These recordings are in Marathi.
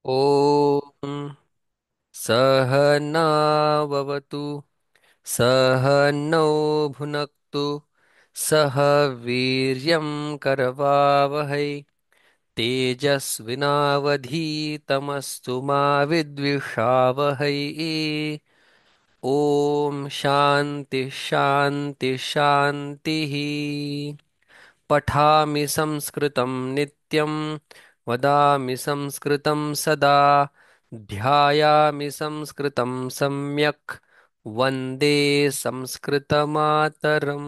ॐ सहनाववतु सहनौ भुनक्तु सह वीर्यं करवावहै तेजस्विनावधीतमस्तु मा विद्विषावहै। ॐ शान्ति शान्ति शान्तिः। पठामि संस्कृतं नित्यं वदामि संस्कृतं सदा ध्यायामि संस्कृतं सम्यक् वन्दे संस्कृतमातरम्।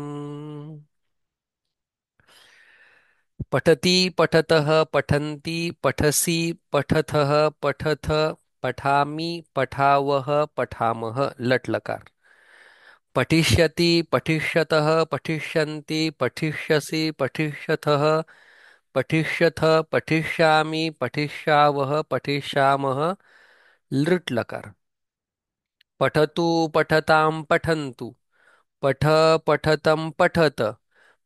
पठति पठतः पठन्ति पठसि पठथः पठथ पठामि पठावः पठामः लट् लकार। पठिष्यति पठिष्यतः पठिष्यन्ति पठिष्यसि पठिष्यथः पठिष्यथ पठिष्यामि पठिष्यावः पठिष्यामः लृट् लकार। पठतु पठतां पठन्तु पठ पठतं पठत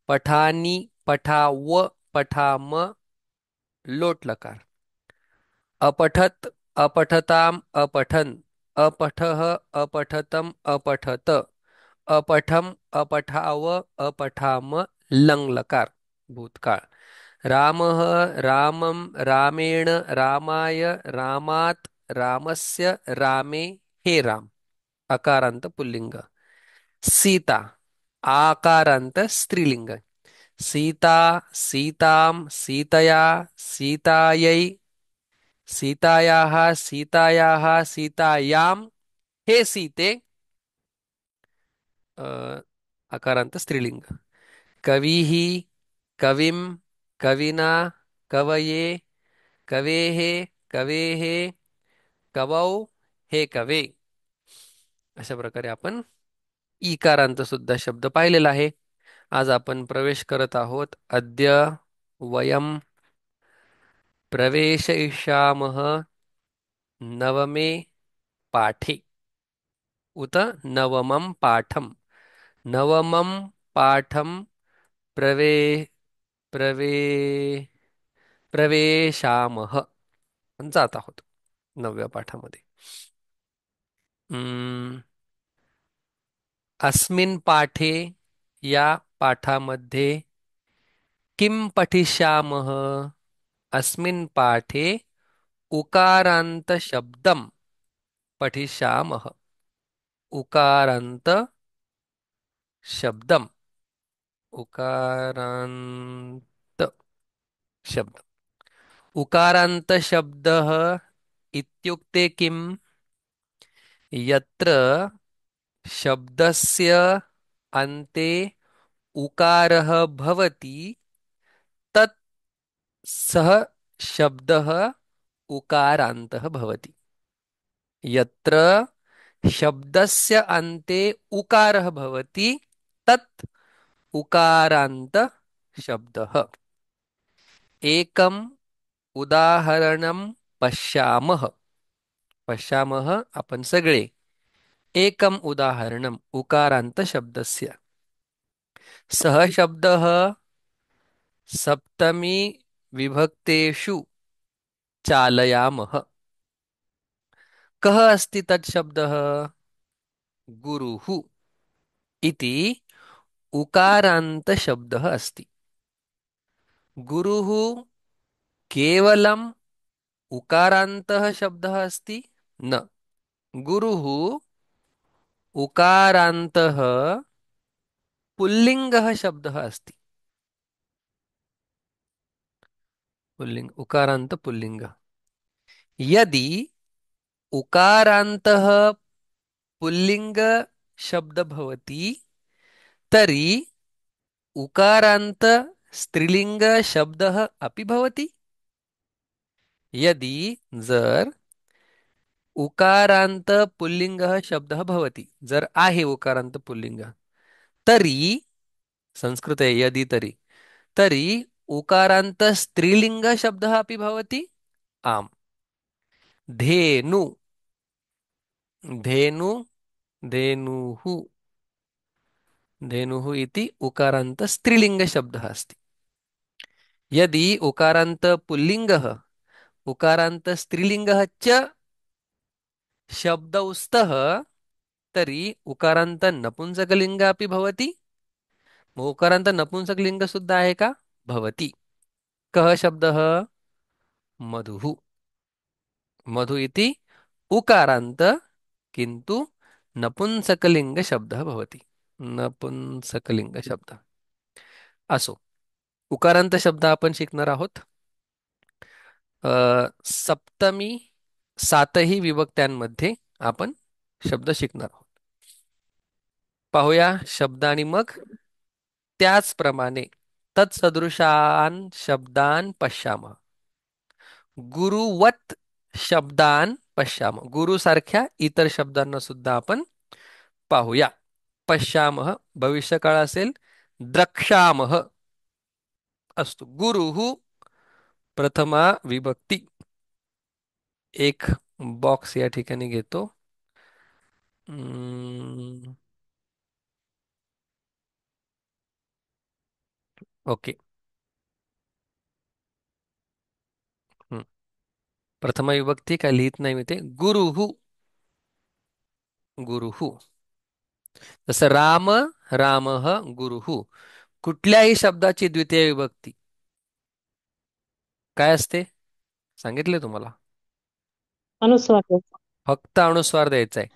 पठानि पठाव पठाम लोट लकार। अपठत अपठताम अपठन अपठः अपठतम अपठत अपठम अपठाव अपठाम लंग लकार भूतकाळ। रामः रामं रामेण रामाय रामात् रामस्य रामे हे राम अकारांत पुल्लिंग। सीता आकारांत स्त्रीलिंग। सीता सीतां सीतया सीतायै सीतायाः सीतायाः सीतायां हे सीते अ, अकारांत स्त्रीलिंग। कविः कविं कविना कवये कवेः कवेः कवौ हे कवे। अशा प्रकारे आपण इकारांत सुद्धा शब्द पाहिलेला आहे. आज आपण प्रवेश करत आहोत. अद्य वयम प्रवेशयिष्यामः नवमे पाठे उत नवमं पाठम नवमं पाठम प्रवे प्रवे प्रवेशामः आपण जात आहोत नवव्या पाठामध्ये. अं, अस्मिन् पाठे या पाठामध्ये किं पठिष्यामः. अस्मिन् पाठे उकारान्त शब्दं पठिष्यामः. उकारान्त शब्दम् उकारान्त शब्द उकारान्त शब्दः इत्युक्ते किम्. यत्र शब्दस्य अन्ते उकारः भवति तत् सः शब्दः उकारान्तः भवति. यत्र शब्दस्य अन्ते उकारः भवति तत् उकारान्त शब्दः. एकम् उदाहरणं पश्यामः. पश्यामः आपण सगळे. एकम् उदाहरणम् उकारान्त शब्दस्य. सः शब्दः सप्तमी विभक्तेषु चालयामः. कः अस्ति तत् शब्दः. गुरुः इति उकारान्त शब्दः अस्ति. गुरुः केवलम् उकारान्तः शब्दः अस्ति न. गुरुः उकारान्तः पुल्लिङ्गः शब्दः अस्ति. पुल्लिङ्ग उकारान्त पुल्लिङ्ग. यदि उकारान्तः पुल्लिङ्ग शब्द भवति तर्हि उकारान्त स्त्रीलिंग शब्दः अपि भवति. यदि जर उकारान्त पुल्लिङ्गः शब्दः भवति जर आहे उकारान्त पुल्लिङ्ग तर्हि संस्कृते यदि तर्हि उकारान्त स्त्रीलिंग शब्दः अपि भवति. आम्. धेनु धेनु धेनुः धेनुः इति उकारान्त स्त्रीलिंग शब्दः अस्ति. यदि उकारान्त पुल्लिङ्गः उकारांत स्त्रीलिंगः च शब्दौ स्तः तर्हि उकारांत नपुंसकलिंग अपि भवति. मग उकारांत नपुंसकलिंग सुद्धा आहे का? भवति. कः शब्दः? मधुः. मधु इति उकारांत किंतु नपुंसकलिंग शब्दः भवति. नपुंसकलिंग शब्द. असो, उकारांत शब्द आपण शिकणार आहोत. सप्तमी सातही विभक्त्यांमध्ये आपण शब्द शिकणार आहोत. पाहूया शब्द आणि मग त्याचप्रमाणे तत्सदृशान शब्दान पश्यामः. गुरुवत शब्दान पश्यामः. गुरु सारख्या इतर शब्दांना सुद्धा आपण पाहूया. पश्यामः भविष्यकाळ असेल. द्रक्ष्यामः असतो. गुरुः प्रथमा विभक्ती. एक बॉक्स या ठिकाणी घेतो. ओके. हम्म. प्रथमा विभक्ती काय लिहित नाही मी ते. गुरुः. गुरुः. जसं राम रामः गुरुः. कुठल्याही शब्दाची द्वितीय विभक्ती काय असते? सांगितले तुम्हाला. अनुस्वार द्यायचा. फक्त अनुस्वार द्यायचा आहे.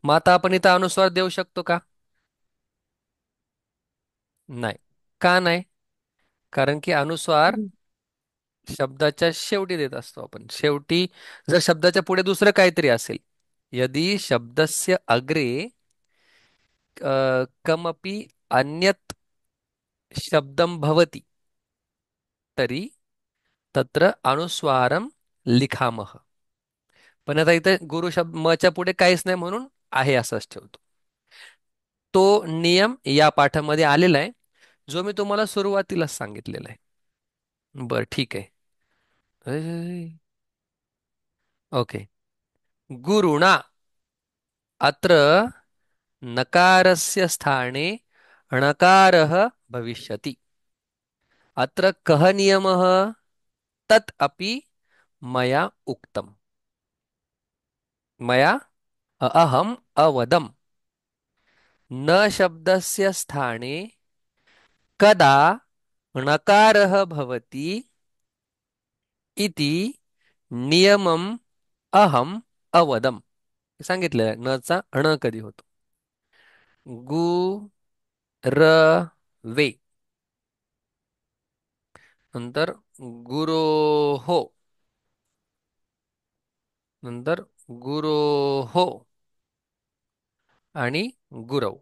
मग आता आपण इथं अनुस्वार देऊ शकतो का? नाही. का नाही? कारण की अनुस्वार हम्म. शब्दाच्या शेवटी देत असतो आपण. शेवटी जर शब्दाच्या पुढे दुसरं काहीतरी असेल, यदि शब्दस्य अग्रे कमपि अन्यत् शब्दं भवति तरी तत्र अनुस्वारं लिखामः. पण आता इथे गुरु शब्द मच्या पुढे काहीच नाही म्हणून आहे असंच ठेवतो. तो नियम या पाठामध्ये आलेला आहे, जो मी तुम्हाला सुरुवातीलाच सांगितलेला आहे. बरं ठीक आहे. ओके. गुरुणा अत्र नकारस्य स्थाने णकारः भविष्यति. अत्र कः नियमः? तत् अपि मया उक्तम्. मया अहम् अवदम्. न शब्दस्य स्थाने कदा णकारः भवति इति नियमम् अहम् अवदम्. सांगितलेलं आहे नचा ण कधी होतो. गु र वे नंतर गुरोः. नंतर गुरोः आणि गुरव.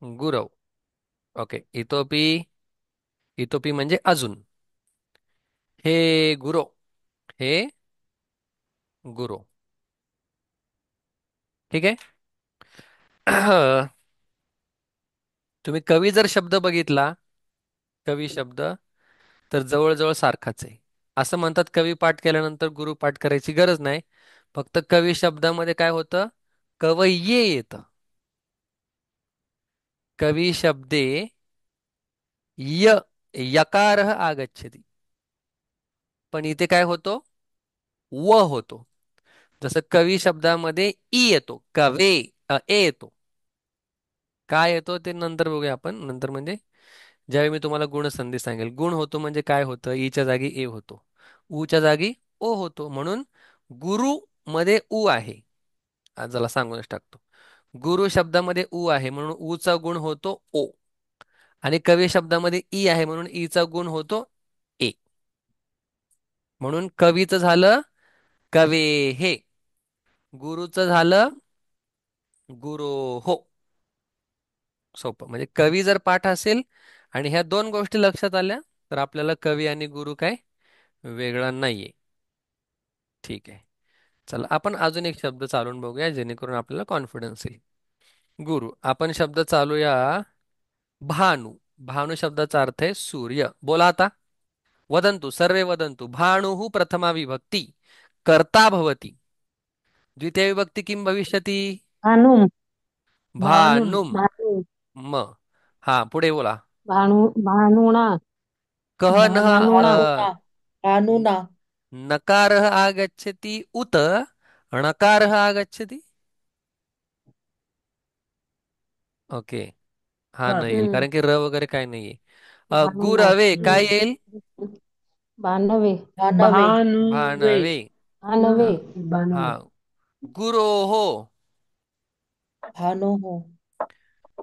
गुरव. ओके. इतोपि. इतोपि म्हणजे अजून. हे गुरो. हे गुरो. ठीक आहे. तुम्ही कवी जर शब्द बघितला, कवी शब्द, तर जवळजवळ सारखाच आहे. असं म्हणतात कवी पाठ केल्यानंतर गुरु पाठ करायची गरज नाही. फक्त कवी शब्दामध्ये काय होतं? कवय्ये येतं. कवी शब्दे य यकारः आगच्छति. पण इथे काय होतो? व होतो. जसं कवी शब्दामध्ये ई येतो. कवे ए येतो. काय येतो ते नंतर बघूया आपण. नंतर म्हणजे ज्यावेळी मी तुम्हाला गुण संधी सांगेल. गुण होतो म्हणजे काय होतं? ईच्या जागी ए होतो. ऊच्या जागी ओ होतो. म्हणून गुरु मध्ये उ आहे. आज जरा सांगूनच टाकतो. गुरु शब्दामध्ये उ आहे म्हणून ऊचा गुण होतो ओ. आणि कवी शब्दामध्ये ई आहे म्हणून ईचा गुण होतो ए. म्हणून कवीचं झालं कवे हे. गुरुचं झालं गुरो हो. सोपं म्हणजे कवी जर पाठ असेल आणि ह्या दोन गोष्टी लक्षात आल्या तर आपल्याला कवी आणि गुरु काय वेगळा नाहीये. ठीक आहे. चला आपण अजून एक शब्द चालून बघूया जेणेकरून आपल्याला कॉन्फिडन्स येईल. गुरु. आपण शब्द चालूया. भानु. भानु शब्दाचा अर्थ आहे सूर्य. बोला आता. वदंतु सर्वे वदंतु. भानुः प्रथमा विभक्ती कर्ता भवति. द्वितीय विभक्ती किं भविष्यति? भानुम. भानुम. भानुम. भानु. म. हा पुढे बोला. भानुणा. कः नः भानुना भानुना भानुना नकारः आगच्छति उत णकारः आगच्छति. ओके. हा नाही येईल हम्म कारण की र वगैरे काय नाहीये. भानुना गुरवे काय येईल. भानवे भानवे भानुवे भानवे. भानवे हा. हा. भानुवे गुरोः. भानोः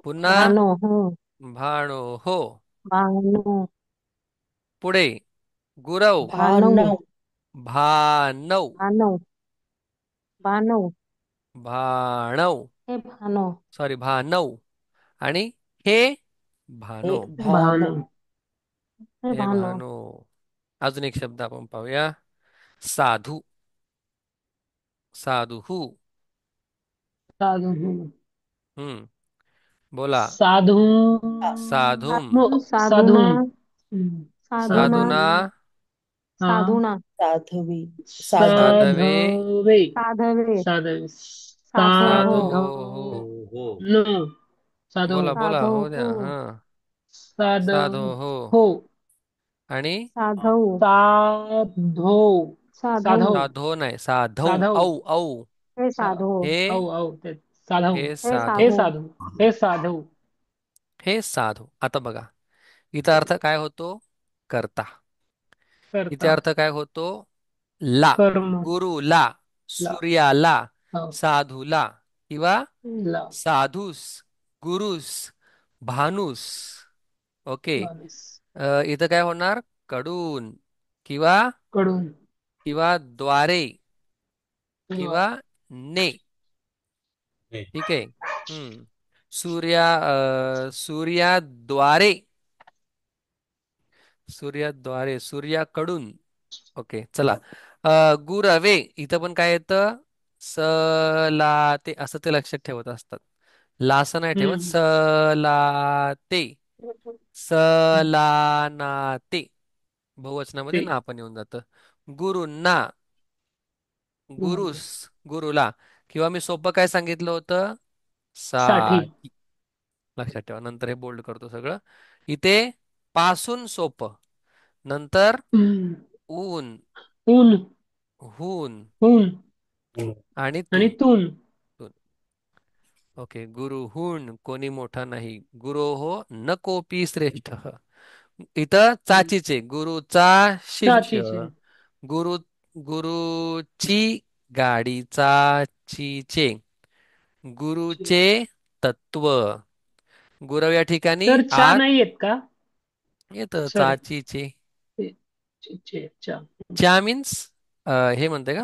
पुन्हा भानो हो भाणोः. भानो पुढे गुरव. भानव भानव भानव. भानव भानव भाणव. हे भानो सॉरी भानव. आणि हे हे भानो. भानो भानु हे हे भानो भानो. अजून एक शब्द आपण पाहूया. साधू. साधू. साधु हम्म. बोला. साधु साधुम. नो साधूना साधुम साधूना साधुना. साधु हाँ साधूना साधवी साधवी साधवे. साधवे साधवे साधवे साधो हो साधोः. साधो साधो बोला बोला साधो हो द्या. हो हा. साधव साधोः. हो आणि साधव साधो साधव साधव साधो नाही साधौ. साधव औ औ. हे सा साधो हे औ औ ते साधव हे हे हे साधू. साधो साधू हे साधू हे साधू. आता बघा इथं अर्थ काय होतो. कर्ता. इथे करता अर्थ काय होतो. ला. कर्म गुरुला. ला सूर्याला. हो साधूला. किंवा ला साधूस. गुरुस. भानुस. ओके. माणूस इथं काय होणार. कडून. किंवा कडून किंवा द्वारे. किंवा किंवा ने. ठीक आहे. सूर्याद्वारे. सूर्याद्वारे सूर्याकडून. ओके चला. गुरवे इथं पण काय येतं. स ला ते असं ते लक्षात ठेवत असतात. ला असं नाही ठेवत. स हम्म ला ते. स हम्म. ला ना ते. बहुवचनामध्ये ते ना पण येऊन जातं. गुरुंना. गुरुस. गुण गुरुला. किंवा मी सोपं काय सांगितलं होतं. साठी साठी. लक्षात ठेवा नंतर हे बोल्ड करतो सगळं. इथे पासून सोपं. नंतर हम्म. ऊन. ऊन हून. ऊन आणि आणि तून. तून तून. ओके. गुरुहून कोणी मोठा नाही. गुरोहो न कोपी श्रेष्ठ. इथं चाचीचे. गुरुचा शिष्य. चाचीचे गुरु गुरुची गाडी चाचीचे. गुरुचे तत्व. गुरव या ठिकाणी तर चा आत नाही येत का येतं सर चाचीचे. चा च्या मीन्स हे म्हणते का.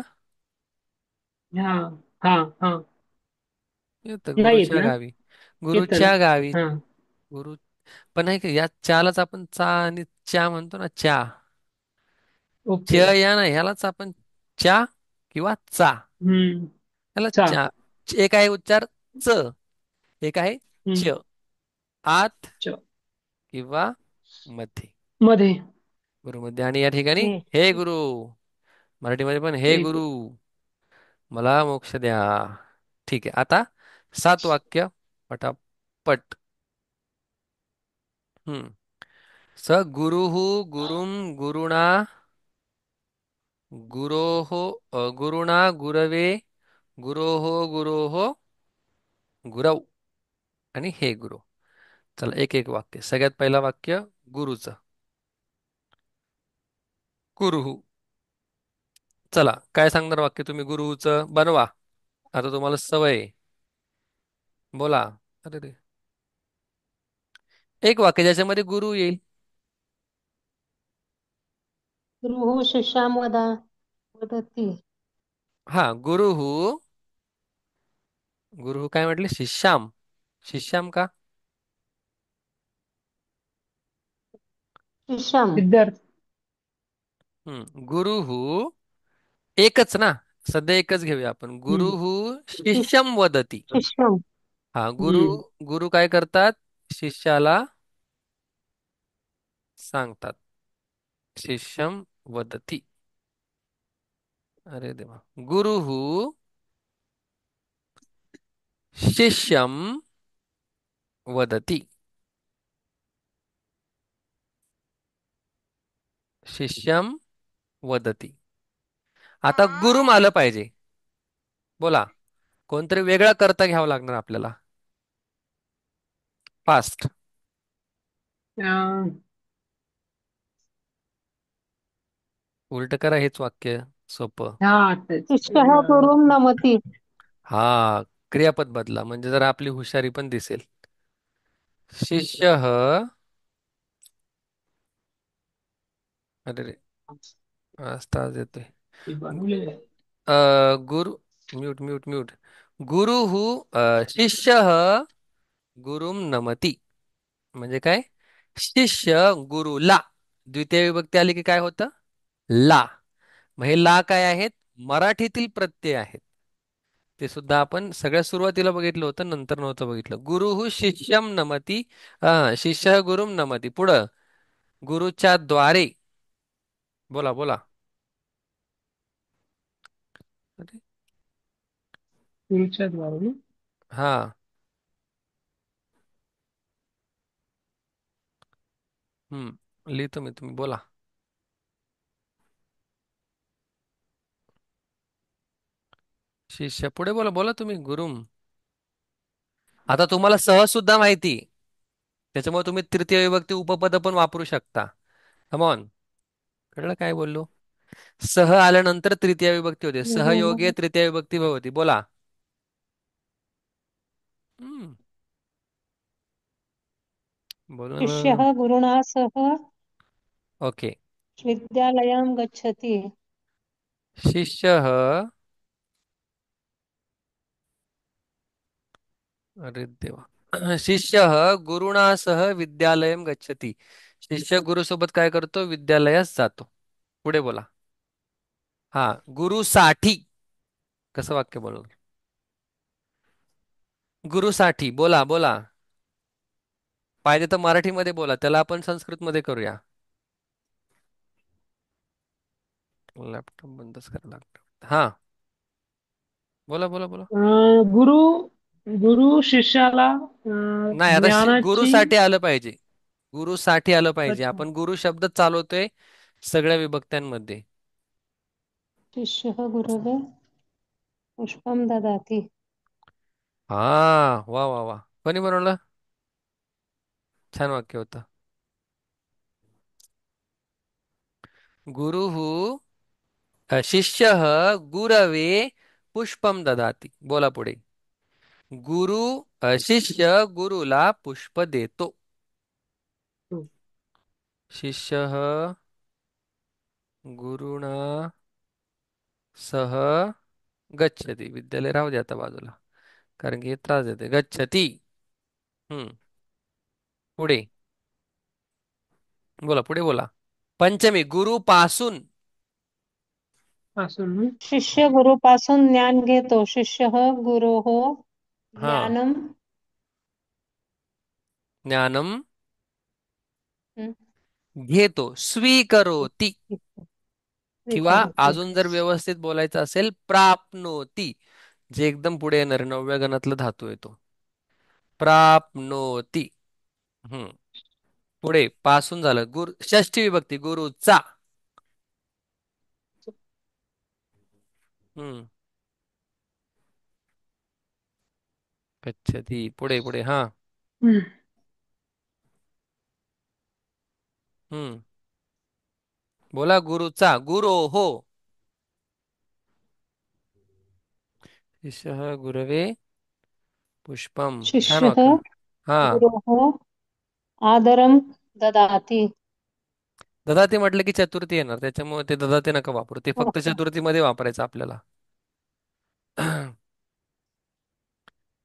हा हा हा येतं नाही येत गुरुच्या ना गावी. येत ना गुरुच्या गावी. हा गुरु. पण आहे का या चालाच आपण चा आणि च्या म्हणतो ना च्या. च ओके या नाही ह्यालाच आपण च्या किंवा चा. हम्म ह्याला चा च्या. एक आहे उच्चार च. एक आहे हम्म च. आत च किंवा मध्ये. मध्ये गुरुमध्ये. आणि या ठिकाणी हे हे गुरु. मराठीमध्ये पण हे एक गुरु मला मोक्ष द्या. ठीक आहे. आता 7 वाक्य पटापट. हम्म. स गुरुः गुरुं गुरुणा. गुरोः गुरुणा गुरवे. गुरोः गुरव. आणि हे गुरु. चला एक एक वाक्य. सगळ्यात पहिलं वाक्य गुरुचं. गुरुः. चला काय सांगणार वाक्य तुम्ही गुरुचं बनवा. आता तुम्हाला सवय आहे. बोला. अरे रे. एक वाक्य ज्याच्यामध्ये गुरु येईल. गुरुः शिष्यां वदति हा गुरुः. गुरुः काय म्हटले शिष्याम. शिष्याम का. शिष्यम विद्यार्थी गुरुः एकच ना. सध्या एकच घेऊया आपण. हम्म गुरुः शिष्य शिष्यम वदती. शिष्यम हा गुरु. हम्म गुरु काय करतात. शिष्याला सांगतात. शिष्यम वदती. अरे देवा. गुरुः शिष्यम वदती. शिष्यम वदती. आता गुरुम आलं पाहिजे. बोला, कोणतरी वेगळा कर्ता घ्यावं लागणार आपल्याला. फास्ट. अं, उलट करा हेच वाक्य. सोपं. हा तेच शिष्यः गुरुं नमति. हा, क्रियापद बदला म्हणजे जरा आपली हुशारी पण दिसेल. शिष्य. अरे रे, आज त्रास देतोय. ते बनवलेलं आहे. गुरु. Mute mute mute. गुरु शिष्य गुरुम नमति. म्हणजे काय? शिष्य गुरुला. द्वितीय विभक्ती आली की काय होतं? ला. मग हे ला काय आहेत? मराठीतील प्रत्यय आहेत. ते सुद्धा आपण सगळ्यात सुरुवातीला बघितलं होतं, नंतर नव्हतं बघितलं. गुरु शिष्यम नमति. शिष्य गुरुम नमति. पुढं गुरुच्या द्वारे. बोला बोला. अरे, गुरुच्या द्वारे. हा. लिहितो मी, तुम्ही बोला. शिष्य पुढे बोला, बोला तुम्ही. गुरुम. आता तुम्हाला सहज सुद्धा माहिती. त्याच्यामुळे तुम्ही तृतीय विभक्ती उपपद पण वापरू शकता. कमॉन. कळलं काय बोललो? सह आल्यानंतर तृतीय विभक्ती होते. सहयोगी गुरुः तृतीय विभक्ती भवती. बोला. हम्म. बोला ना. शिष्यः गुरुणा सह ओके. विद्यालयं गच्छति. शिष्य. अरे देवा. शिष्य गुरुणा सह विद्यालयम गच्छति. शिष्य गुरुसोबत काय करतो? विद्यालयास जातो. पुढे बोला. हा, गुरुसाठी. कसं वाक्य बोलणार? गुरुसाठी. बोला बोला. पाहिजे तर मराठीमध्ये बोला, त्याला आपण संस्कृतमध्ये करूया. लॅपटॉप बंदच करा लागतो. हा, बोला बोला बोला. गुरु गुरु शिष्याला नाही, आता ज्ञानाची. गुरुसाठी आलं पाहिजे. गुरुसाठी आलं पाहिजे. अच्छा. आपण गुरु शब्द चालवतोय सगळ्या विभक्त्यांमध्ये. शिष्यः गुरवे पुष्पं ददाति. हा, वा वा वा. कोणी बनवलं? छान वाक्य होतं. गुरुः शिष्य गुरवे पुष्पम ददाति. बोला पुढे. गुरु शिष्य गुरुला पुष्प देतो. शिष्य गुरुणा सह गच्छति. विद्यालय राहू दे आता बाजूला, कारण की हे त्रास देते. गच्छति. हम्म. पुढे बोला, पुढे बोला. पंचमी गुरुपासून. पासून. शिष्य गुरुपासून ज्ञान घेतो. शिष्यः गुरोः हा, ज्ञानम् ज्ञानम हं, घेतो. स्वीकरोति. किंवा स्वीकरोति. अजून जर व्यवस्थित बोलायचं असेल, प्राप्नोती. जे एकदम पुढे येणार आहे, 9व्या गणातला धातू येतो. प्राप्नोती. हम्म. पुढे पासून झालं. षष्ठी विभक्ती गुरुचा. हम्म. गच्छती. पुढे पुढे. हा. हम्म. हम्म. बोला. गुरुचा. गुरो हो. शिष्य गुरवे पुष्पम. छान शिष्यः वाक्य. हा. गुरोः आदरं ददाति. ददाती म्हटलं की चतुर्थी येणार, त्याच्यामुळे ते ददाती नका वापरू. ते हो, फक्त हो. चतुर्थीमध्ये वापरायचं आपल्याला.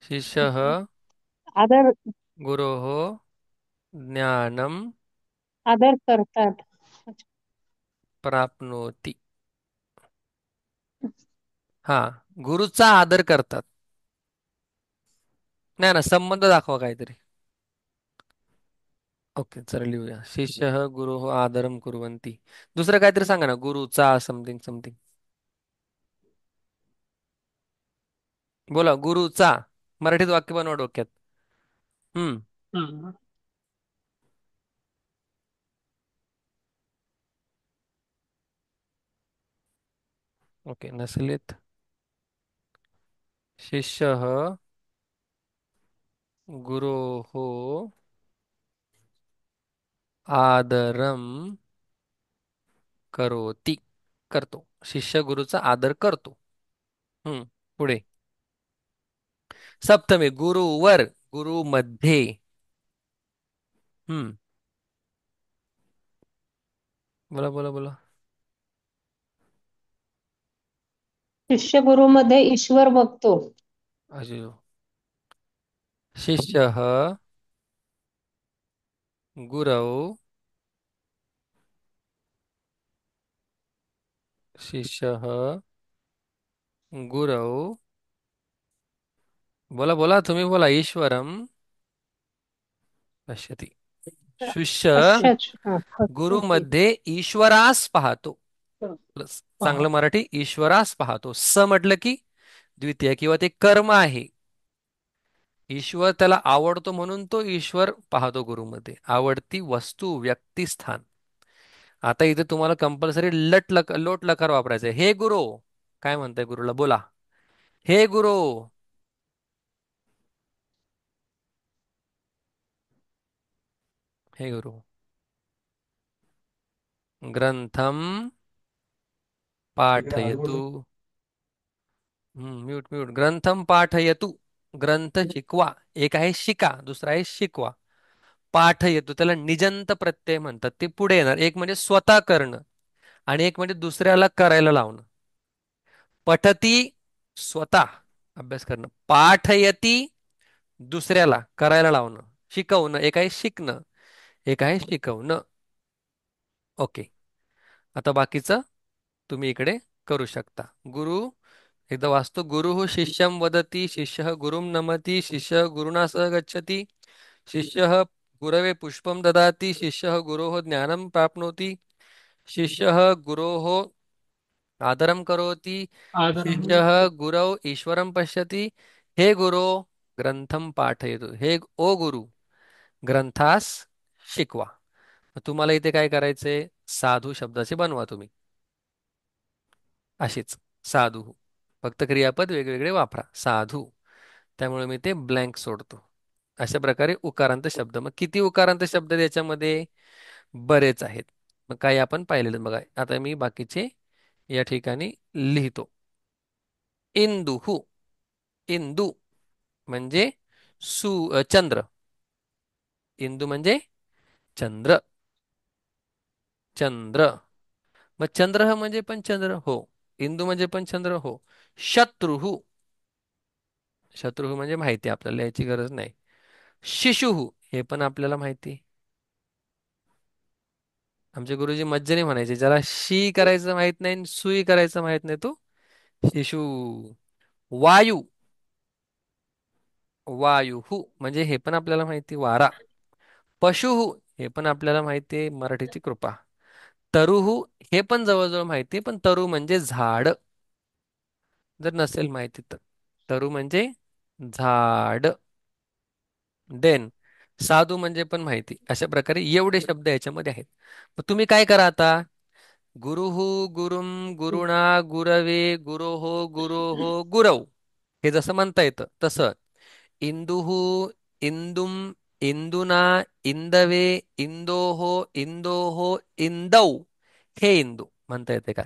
शिष्य आदर गुरो ज्ञानम आदर करतात. प्राप्नोती. हा, गुरुचा आदर करतात. नाही ना, संबंध दाखवा काहीतरी. ओके, चला लिहूया. शिष्य गुरु आदरम कुर्वन्ति. दुसरं काहीतरी सांगा ना. गुरुचा समथिंग समथिंग. बोला. गुरुचा. मराठीत वाक्य बनवा डोक्यात. हम्म. हा. ओके, नसलेत शिष्यः गुरोः आदरम करोति, करतो. शिष्य गुरुचा आदर करतो. हम्म. पुढे सप्तमी गुरुवर, गुरु मध्ये. हम्म. बोला बोला बोला. शिष्य गुरुमध्ये ईश्वर बघतो. अजय शिष्यः गुरौ शिष्यः गुरौ, बोला बोला तुम्ही बोला, ईश्वरम पश्यति. शिष्य पश्चात गुरुमध्ये ईश्वरास पाहतो. प्लस चांगलं मराठी, ईश्वरास पाहतो. स म्हटलं की द्वितीय किंवा ते कर्म आहे. ईश्वर त्याला आवडतो म्हणून तो ईश्वर पाहतो गुरुमध्ये. आवडती वस्तू, व्यक्ती, स्थान. आता इथे तुम्हाला कंपल्सरी लोट लकार वापरायचा आहे. हे गुरु, काय म्हणताय गुरुला बोला. हे गुरु. हे गुरु ग्रंथम पाठयतु. Mute mute. ग्रंथम पाठयतु, ग्रंथ शिकवा. एक आहे शिका, दुसरा आहे शिकवा. पाठयतु त्याला निजंत प्रत्यय म्हणतात, ते पुढे येणार. एक म्हणजे स्वतः करणं आणि एक म्हणजे दुसऱ्याला करायला लावणं. पठती स्वतः अभ्यास करणं, पाठयती दुसऱ्याला करायला लावणं, शिकवणं. एक आहे शिकणं, एक आहे शिकवणं. ओके. आता बाकीचं तुम्ही इकडे करू शकता. गुरु एकदा वाचतो. गुरु शिष्यं वदति, शिष्यः गुरुं नमति, शिष्यः गुरुणा सह गच्छति, शिष्यः गुरवे पुष्पं ददाति, शिष्यः गुरोः ज्ञानं प्राप्नोति, शिष्यः गुरोः आदरं करोति, आदरम. शिष्यः गुरौ ईश्वरं पश्यति. हे गुरो ग्रंथम पाठयतु. हे ओ गुरु ग्रंथास शिकवा. तुम्हाला इथे काय करायचंय, साधू शब्दाचे बनवा तुम्ही. अशीच साधू, फक्त क्रियापद वेगवेगळे वापरा. साधू, त्यामुळे मी ते ब्लँक सोडतो. अशा प्रकारे उकारांत शब्द. मग किती उकारांत शब्द त्याच्यामध्ये, बरेच आहेत. मग काही आपण पाहिलेले बघा. आता मी बाकीचे या ठिकाणी लिहितो. इंदुहू, इंदू म्हणजे चंद्र. इंदू म्हणजे चंद्र, चंद्र. मग चंद्र म्हणजे पण चंद्र हो, इंदू म्हणजे पण चंद्र हो. शत्रुहू, शत्रुहू म्हणजे माहिती आपल्याला, याची गरज नाही. शिशुहू हे पण आपल्याला माहिती. आमचे गुरुजी मज्जेने म्हणायचे, ज्याला शी करायचं माहित नाही आणि सुई करायचं माहित नाही तो शिशु. वायू, वायुहू म्हणजे हे पण आपल्याला माहिती, वारा. पशुहू हे पण आपल्याला माहिती आहे, मराठीची कृपा. तरुहू हे पण जवळजवळ माहिती आहे, पण तरु म्हणजे झाड, जर नसेल माहिती तर. तरु म्हणजे झाड. देन साधू म्हणजे पण माहिती. अशा प्रकारे एवढे शब्द याच्यामध्ये आहेत. मग तुम्ही काय करा आता, गुरुहु गुरुम गुरुणा गुरवे गुरोः गुरोः गुरौ, हे जसं म्हणता येतं तसं. इंदुहु इंदुम इंदुना इंदवे इंदोः इंदोः इंदौ, हे इंदू म्हणता येते का.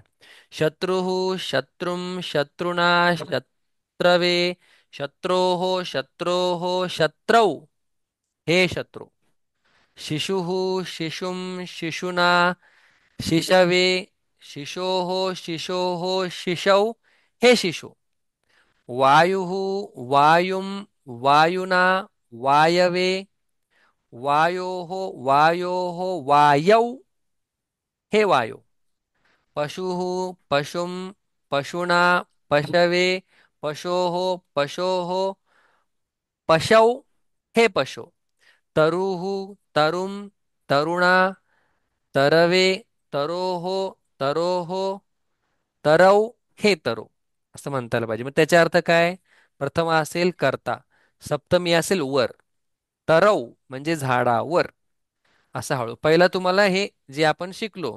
शत्रुः शत्रुं शत्रुणा शत्रवे शत्रोः शत्रोः शत्रौ, हे शत्रू. शिशुः शिशुं शिशुना शिशवे शिशोः शिशोः शिशौ, हे शिशु. वायुः वायुं वायुना वायवे वायोः वायोः वायौ, हे वायु. पशुः पशुं पशुना पशवे पशोः पशोः पशौ, हे पशु. तरुः तरुं तरुणा तरवे तरोः तरोः तरौ, हे तरु. असं म्हणता आलं पाहिजे. मग त्याचा अर्थ काय, प्रथम असेल कर्ता, सप्तमी असेल वर, तरौ म्हणजे झाडावर. असं हळू पहिला तुम्हाला हे जे आपण शिकलो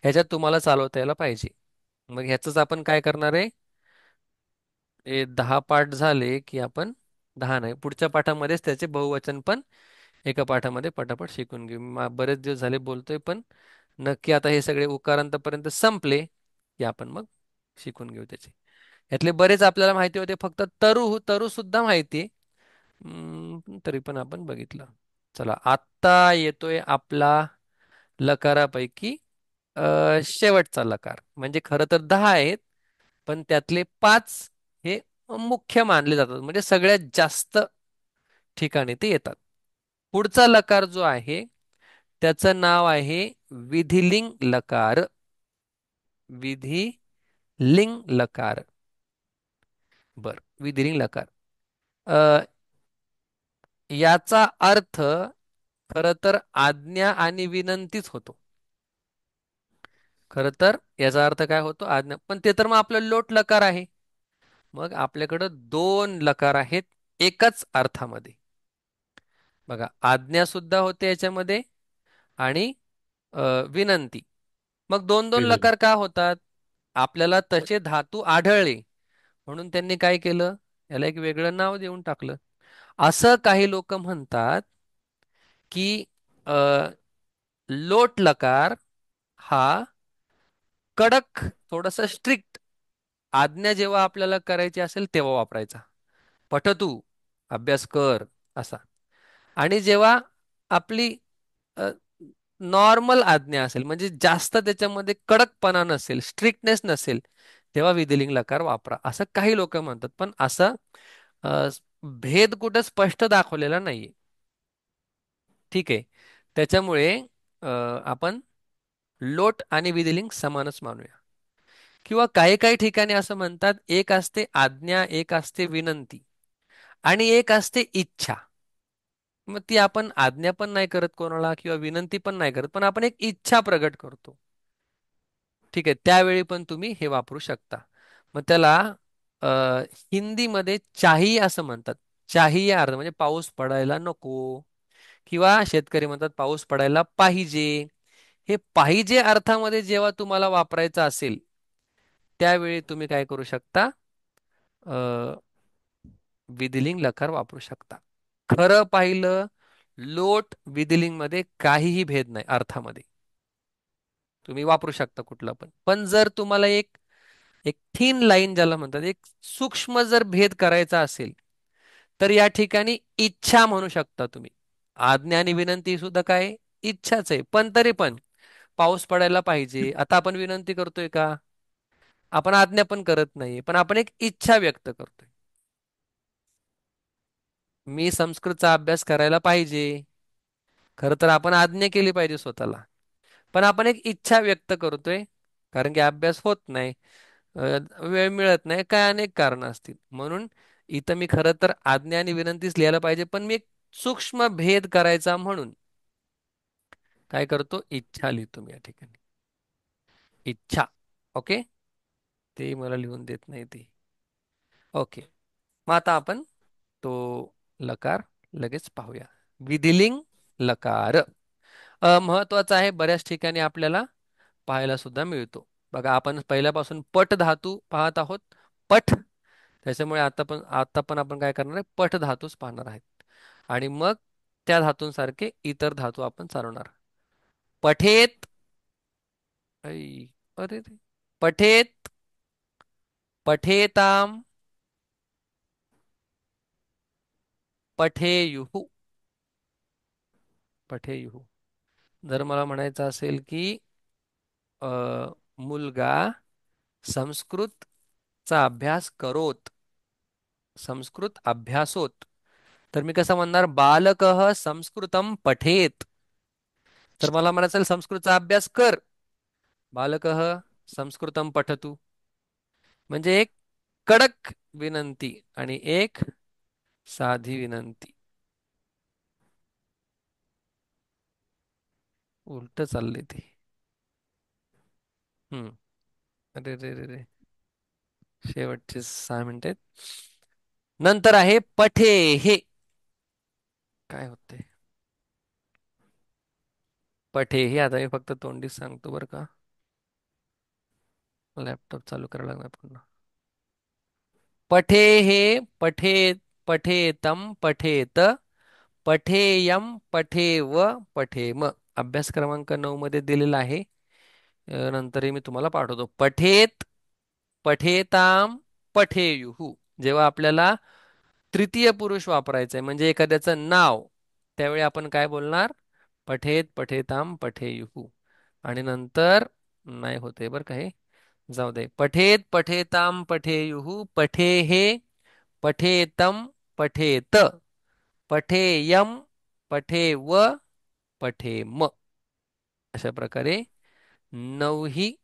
ह्याच्यात तुम्हाला चालवता यायला पाहिजे. मग ह्याच आपण काय करणार आहे? हे 10 पाठ झाले की आपण 10 नाही, पुढच्या पाठामध्येच त्याचे बहुवचन पण एका पाठामध्ये पटापट शिकून घेऊ. बरेच दिवस झाले बोलतोय, पण नक्की आता हे सगळे उकारांतापर्यंत संपले की आपण मग शिकून घेऊ त्याचे. यातले बरेच आपल्याला माहिती होते, फक्त तरु तरु सुद्धा माहिती आहे. तरी पण आपण बघितलं. चला, आत्ता येतोय आपला लकारापैकी शेवटचा लकार. म्हणजे खरं तर 10 आहेत, पण त्यातले 5 हे मुख्य मानले जातात, म्हणजे सगळ्यात जास्त ठिकाणी ते येतात. पुढचा लकार जो आहे त्याचं नाव आहे विधिलिंग लकार. विधिलिंग लकार. बर, विधिलिंग लकार. अ, याचा अर्थ खर तर आज्ञा आणि विनंतीच होतो. खर तर याचा अर्थ काय होतो? आज्ञा. पण ते तर मग आपलं लोट लकार आहे. मग आपल्याकडं दोन लकार आहेत एकाच अर्थामध्ये. बघा, आज्ञा सुद्धा होते याच्यामध्ये आणि अ, विनंती. मग दोन दोन विनोद. लकार का होतात? आपल्याला तसे धातू आढळले म्हणून त्यांनी काय केलं? याला एक वेगळं नाव देऊन टाकलं. असं काही लोक म्हणतात की अ, लोट लकार हा कडक, थोडस स्ट्रिक्ट, आज्ञा जेव्हा आपल्याला करायची असेल तेव्हा वापरायचा. पठ तू, अभ्यास कर, असा. आणि जेव्हा आपली नॉर्मल आज्ञा असेल, म्हणजे जास्त त्याच्यामध्ये कडकपणा नसेल, स्ट्रिक्टनेस नसेल, तेव्हा विधिलिंग लकार वापरा, असं काही लोक म्हणतात. पण असं अ, भेद कुठं स्पष्ट दाखवलेला नाहीये. ठीक आहे. त्याच्यामुळे अ, आपण लोट आणि विधिलिंग समानच मानूया. किंवा काही काही ठिकाणी असं म्हणतात, एक असते आज्ञा, एक असते विनंती, आणि एक असते इच्छा. मग ती आपण आज्ञा पण नाही करत कोणाला किंवा विनंती पण नाही करत, पण आपण एक इच्छा प्रगट करतो. ठीक आहे, त्यावेळी पण तुम्ही हे वापरू शकता. मग त्याला अ, हिंदीमध्ये चाहिए असं म्हणतात. चाहिए अर्थ म्हणजे पाऊस पडायला नको, किंवा शेतकरी म्हणतात पाऊस पडायला पाहिजे. हे पाहिजे अर्थामध्ये जेव्हा तुम्हाला वापरायचं असेल, त्यावेळी तुम्ही काय करू शकता? विधिलिंग लकार वापरू शकता. खरं पाहिलं, लोट विधिलिंग मध्ये काहीही भेद नाही अर्थामध्ये. तुम्ही वापरू शकता कुठला पण. पण जर तुम्हाला एक एक थिन लाईन ज्याला म्हणतात, एक सूक्ष्म जर भेद करायचा असेल, तर या ठिकाणी इच्छा म्हणू शकता तुम्ही. आज्ञा आणि विनंती सुद्धा काय? इच्छाच आहे. पण तरी पण पाऊस पडायला पाहिजे, आता आपण विनंती करतोय का? आपण आज्ञा पण करत नाही, पण आपण एक इच्छा व्यक्त करतोय. मी संस्कृतचा अभ्यास करायला पाहिजे. खरं तर आपण आज्ञा केली पाहिजे स्वतःला, पण आपण एक इच्छा व्यक्त करतोय, कारण की अभ्यास होत नाही, अ, वेळ मिळत नाही, काय अनेक कारण असतील. म्हणून इथं मी खरं तर आज्ञा आणि विनंतीच लिहायला पाहिजे, पण मी एक सूक्ष्म भेद करायचा म्हणून काय करतो? इच्छा लिहितो मी या ठिकाणी. इच्छा. ओके, ते मला लिहून देत नाही ते. ओके, मग आता आपण तो लकार लगेच पाहूया. विधिलिंग लकार महत्वाचा आहे, बऱ्याच ठिकाणी आपल्याला पाहायला सुद्धा मिळतो. बघा, आपण पहिल्यापासून पट धातू पाहत आहोत. पठ, त्याच्यामुळे आता पण आपण काय करणार आहे? पठ धातूच पाहणार आहेत. आणि मग त्या धातूंसारखे इतर धातू आपण चालवणार. पठेत, ऐ, अरे रे, पठेत, पठेताम, पठेयुः. पठेयुः. जर मला म्हणायचं असेल की अ, मुलगा संस्कृतचा अभ्यास करोत, संस्कृत अभ्यासोत, तर मी कसं म्हणणार? बालकः संस्कृतम पठेत. तर मला म्हणायचं असेल संस्कृतचा अभ्यास कर, बालकः संस्कृतम पठतु. म्हणजे एक कडक विनंती आणि एक साधी विनंती. उलट चालले ते. हम्म. अरे रे रे रे, शेवटचे 6 मिनिट आहेत. नंतर आहे पठे हे. काय होते पठे हे? आता मी फक्त तोंडी सांगतो बरं का. लॅपटॉप चालू करायला लागणार पुन्हा. पठे हे पठे पठेतम पठेत पठेयम पठेव पठेम. अभ्यास क्रमांक 9 मध्ये दिलेला आहे. नंतरही मी तुम्हाला पाठवतो. पठेत पठेताम पठेयुः. जेव्हा आपल्याला तृतीय पुरुष वापरायचं आहे म्हणजे एखाद्याचं नाव, त्यावेळी आपण काय बोलणार? पठेत पठेताम पठेयुः. आणि नंतर नाही होते बरं का हे, जाऊ दे. पठेत पठेताम पठेयुः पठेहे पठेतम पठेत पठेयम पठेव पठेम. अशा प्रकारे 9ही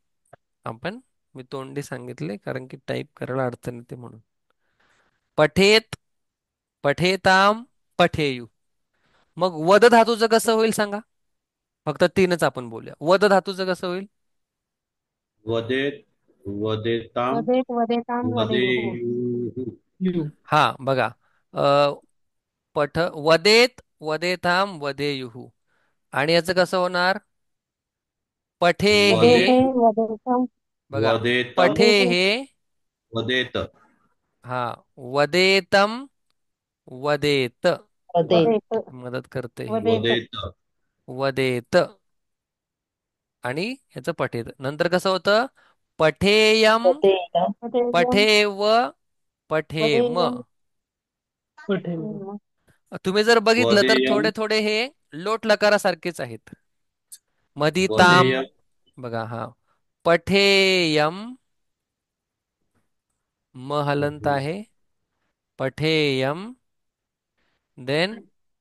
आपण, मी तोंडी सांगितले कारण की टाईप करायला अडचण येते म्हणून. पठेत पठेताम पठेयु. मग वद धातूचं कसं होईल सांगा? फक्त तीनच आपण बोलूया. वद धातूचं कसं होईल? वदेत वदेताम वदेत वदेताम वदेयुः. वदेयुः. यू. हा बघा. अ, वदेत वदेताम वदेयुः. आणि याचं कसं होणार? पठेहे. पठेः वदेत वदेताम बघा. वदेतम वदेः पठेहे. वदेत हा. वदेतम वदेत. वदेत. वदेत मदत करते ही. वदेत वदेत वदेत. आणि ह्याचं पठेत. नंतर कसं होतं? पठेयम वदेय. वदेयम् पठेव पठेम. वदेयम् पठेल. तुम्ही जर बघितलं तर वदेयम थोडे थोडे हे लोट लकारासारखेच आहेत. मधी ताम. वदेयम बघा हा. पठेयम म हलंत आहे. पठेयम. देन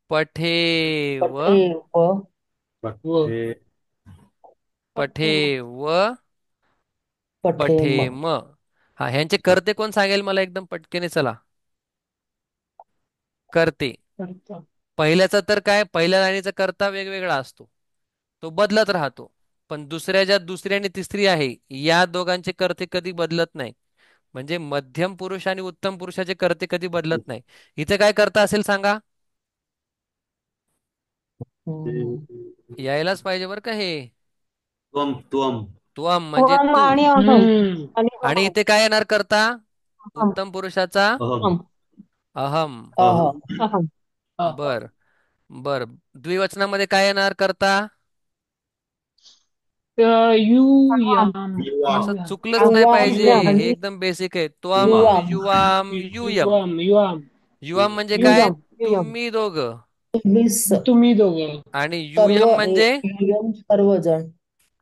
पठेव पठेव. व. पठे पठेम पठेव पठेम. पठेम. हा, ह्यांचे करते कोण सांगेल मला एकदम पटकेने? चला. करते. करता. पहिल्याचा तर काय, पहिल्या लाईनीचा कर्ता वेगवेगळा असतो, तो बदलत राहतो. पण दुसऱ्या ज्या दुसरी आणि तिसरी आहे, या दोघांचे कर्ते कधी बदलत नाही. म्हणजे मध्यम पुरुष आणि उत्तम पुरुषाचे कर्ते कधी बदलत नाही. इथे काय करता असेल सांगा? हम्म. यायलाच पाहिजे बरं का हे. त्वम त्वम त्वम म्हणजे त्वम् तू. आणि अहम् हम्म. आणि आणि अहम् इथे काय येणार करता? अहम् उत्तम पुरुषाचा अहम अहम. अहम अहम. अहम् बर बर. द्विवचनामध्ये काय येणार करता? यू अहम् याम. युवाम असं यू याम. चुकलंच नाही युवाम. पाहिजे. युयम् हे एकदम बेसिक आहे. त्वम युवाम युवाम. युवाम युयम. युवाम. युवाम. युवाम म्हणजे काय? युयम् युयम् तुम्ही दोघं. तुम्ही तुम्ही दोघं. आणि सर्व युयम म्हणजे युयम सर्वजण.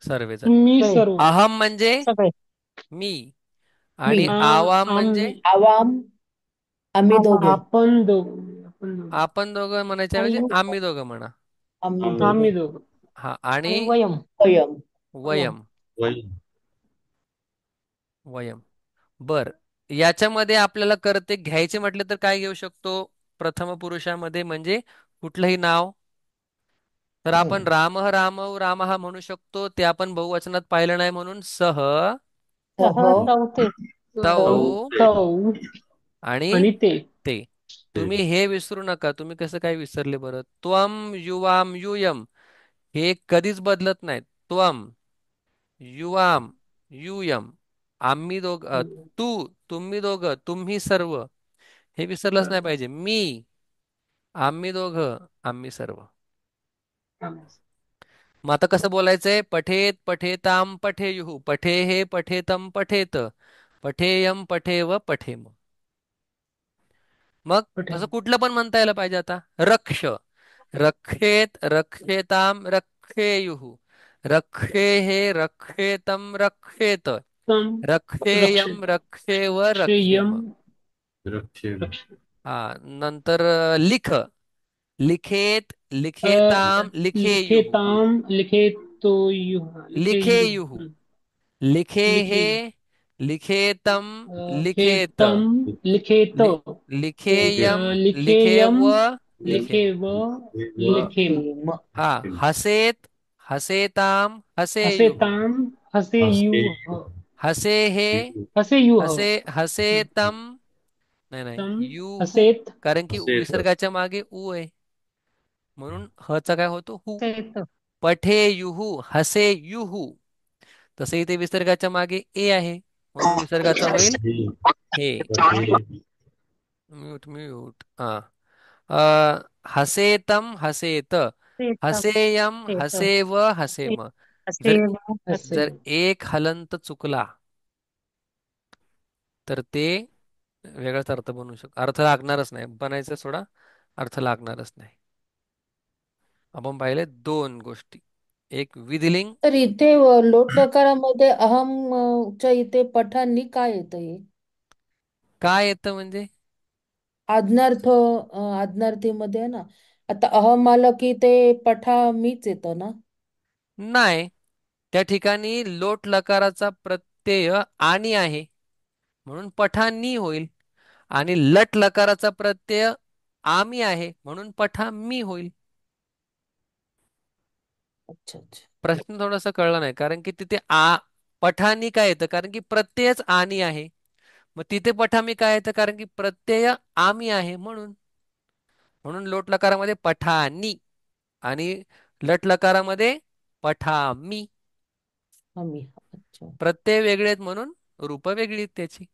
सर्वजण. तुम्ही सगळे सर्व. अहम म्हणजे सगळे मी. मी. आणि आवाम म्हणजे आम्ही. आवाम. आम्ही आव्हान दोघे. आपण दोघं. आपण दोघं. आपण दोघं म्हणायच्या आणि ऐवजी यु आम्ही दोघं म्हणा. आम्ही आम्ही दोघे. आम्ही दोघं. हा. आणि आणि वयम् वयम. वयम् वयम. वयम वयम. बर. याच्यामध्ये आपल्याला करते घ्यायचे म्हटले तर काय घेऊ शकतो? प्रथम पुरुषामध्ये म्हणजे कुठलंही नाव. तर आपण हम्म. राम राम रामः म्हणू शकतो. ते आपण बहुवचनात पाहिलं नाही म्हणून सह सह. सह चौथे तौ चौथे तौ. आणि आणि ते. ते. ते तुम्ही हे विसरू नका. तुम्ही कसं काय विसरले बरं? त्वम युवाम युयम हे कधीच बदलत नाहीत. त्वम युवाम युयम. आम्ही तू, तुम्ही दोघं, तुम्ही सर्व. हे विसरलंच नाही पाहिजे. मी, आम्ही दोघं, आम्ही सर्व. मग आता कसं बोलायचंय? पठेत पठेताम पठेयुः पठेहे पठेतम पठेत पठेयम पठेव पठेम. मग पठेल. असं कुठलं पण म्हणता यायला पाहिजे. आता रक्ष. रक्षेत रक्षेताम रक्षेयुः रक्षेहे रक्षेतम रक्षेत तम. रक्ष. रक्षेयम रक्षेव श्रेयम. रक्षेम. रक्षेम रक्ष. हा. नंतर लिख. लिखेत अ, लिखेताम लिखेयुः लिखेताम लिखेतो युह लिखेयुः लिखेयुह. लिखेहे लिखेयुह. लिखेतम लिखेत खेतम लिखेत. लि, लिखेयम लिखेयम लिखेव लिखेम. लिखेव व लिखेम. खेम. हा. हसेत हसेताम हसेयुः हसेताम हसेयुह. हसेहे हसेयुह. हसेतम. नाही नाही, तम युहू. हसेत. कारण की हसेत विसर्गाच्या मागे उ आहे म्हणून हचा काय होतो? हू. चैत पठेयुः हसेयुः. तसं इथे विसर्गाच्या मागे ए आहे म्हणून विसर्गाचा होईल हे हे. हे म्यूट म्यूट हा. हसेतम हसेत, हसेयम हसेव हसेम. जर हसेव जर हसेव. एक हलंत चुकला तर ते वेगळाच अर्थ बनवू शकतो. अर्थ लागणारच नाही, बनायचं सोडा, अर्थ लागणारच नाही. आपण पाहिले दोन गोष्टी, एक विधिलिंग. तर इथे लोट लकारामध्ये अहम च्या इथे पठांनी काय येतं हे काय येतं म्हणजे आज्ञार्थ आज्ञार्थीमध्ये आहे ना. आता अहम आलं की ते पठा मीच येतं ना. नाही, त्या ठिकाणी लोट लकाराचा प्रत्यय आणि आहे म्हणून पठानी होईल, आणि लट लकाराचा प्रत्यय आमी आहे म्हणून पठा मी होईल. अच्छा अच्छा. प्रश्न थोडासा कळला नाही, कारण की तिथे पठानी काय येतं, कारण की प्रत्ययच आणि आहे. मग तिथे पठामी काय येतं, कारण की प्रत्यय आमी आहे म्हणून. म्हणून लोट लकारामध्ये पठानी आणि लट लकारामध्ये पठामी. आम्ही अच्छा. प्रत्यय वेगळे आहेत म्हणून रूप वेगळी आहेत त्याची.